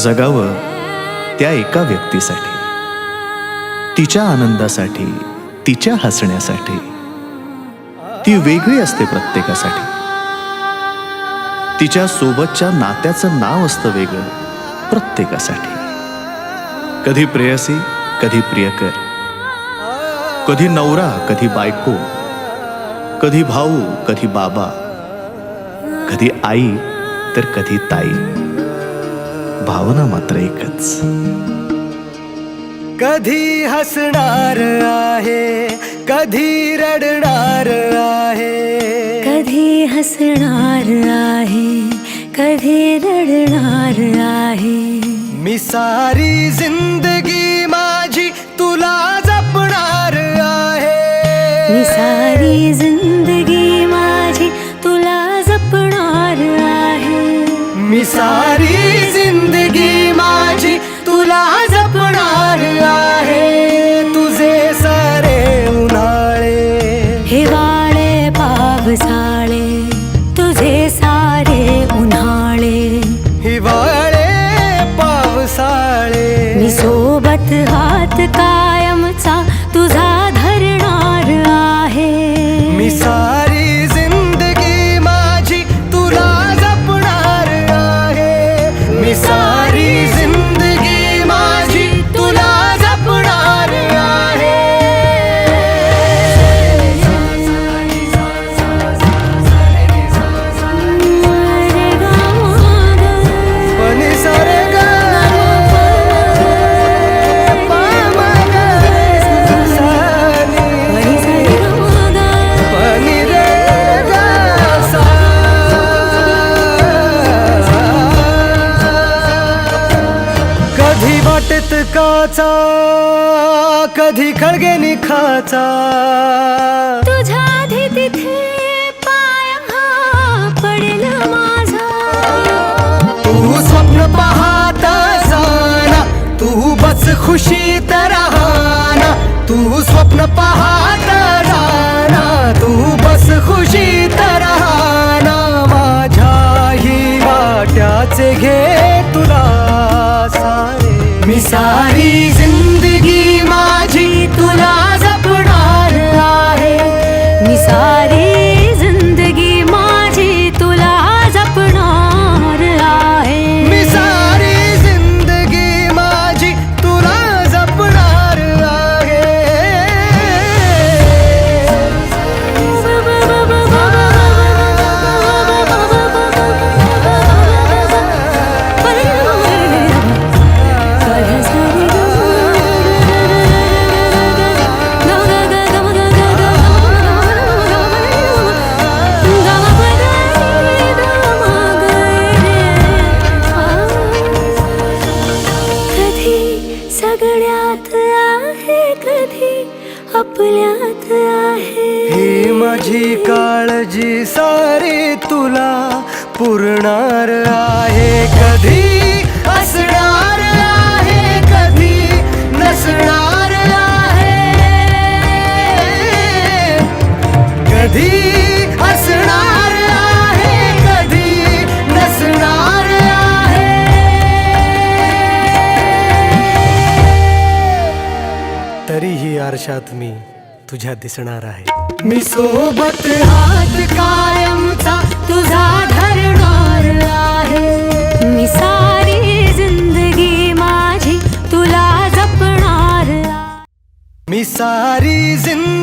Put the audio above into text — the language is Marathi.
जगावं त्या एका व्यक्तीसाठी, तिच्या आनंदासाठी, तिच्या हसण्यासाठी. ती वेगळी असते प्रत्येकासाठी. तिच्या सोबतच्या नात्याचं नाव असतं वेगळं प्रत्येकासाठी. कधी प्रेयसी, कधी प्रियकर, कधी नवरा, कधी बायको, कधी भाऊ, कधी बाबा, कधी आई तर कधी ताई. भावना मात्र एकच. कधी हसणार आहे, कधी रडणार आहे, कधी हसणार आहे, कधी रडणार आहे. मी सारी जिंदगी माझी तुला जपणार आहे. मी सारी जिंदगी माझी तुला जपणार आहे. मी सारी जिंदगी माझी तुला जपणार आहे. तुझे सारे उन्हाळे, हिवाळे, पावसाळे, तुझे सारे उन्हाळे, हिवाळे, पावसाळे. मी सोबत हात कायमचा तुझा धरणार आहे. मी सारी जिंदगी माझी तुला जपणार आहे. मी सारी जिंदगी माझी तुला जपणार आहे. पनी सारे गा कधी वाटेत काचा, कधी खळगे निखाचा. तुझ्या आधी तिथे पाय हा पडेल माझा. तू स्वप्न पाहत जाना, तू बस खुशीत राहना. तू स्वप्न पाहत जाना, तू बस खुशीत राहना. माझ्याही वाट्याचे घे तुला सारे. मी सारी जिंदगी माझी तुला जपणार आहे. मी सारी जिंदगी माझी तुला जपणार आहे. मी सारी जिंदगी माझी तुला जपणार आहे. सगळ्यात आहे, कधी आपल्यात आहे. ही माझी काळजी सारी तुला पुरणार आहे. कधी असणार आहे, कधी नसणार आहे. कधी असणार आहे, कधी नसणार आहे. तरीही आरशात मी तुझ्या दिसणार आहे. मी सोबत हात कायमचा तुझा धरणार आहे. मी सारी जिंदगी माझी तुला जपणार आहे. मी सारी जिंदगी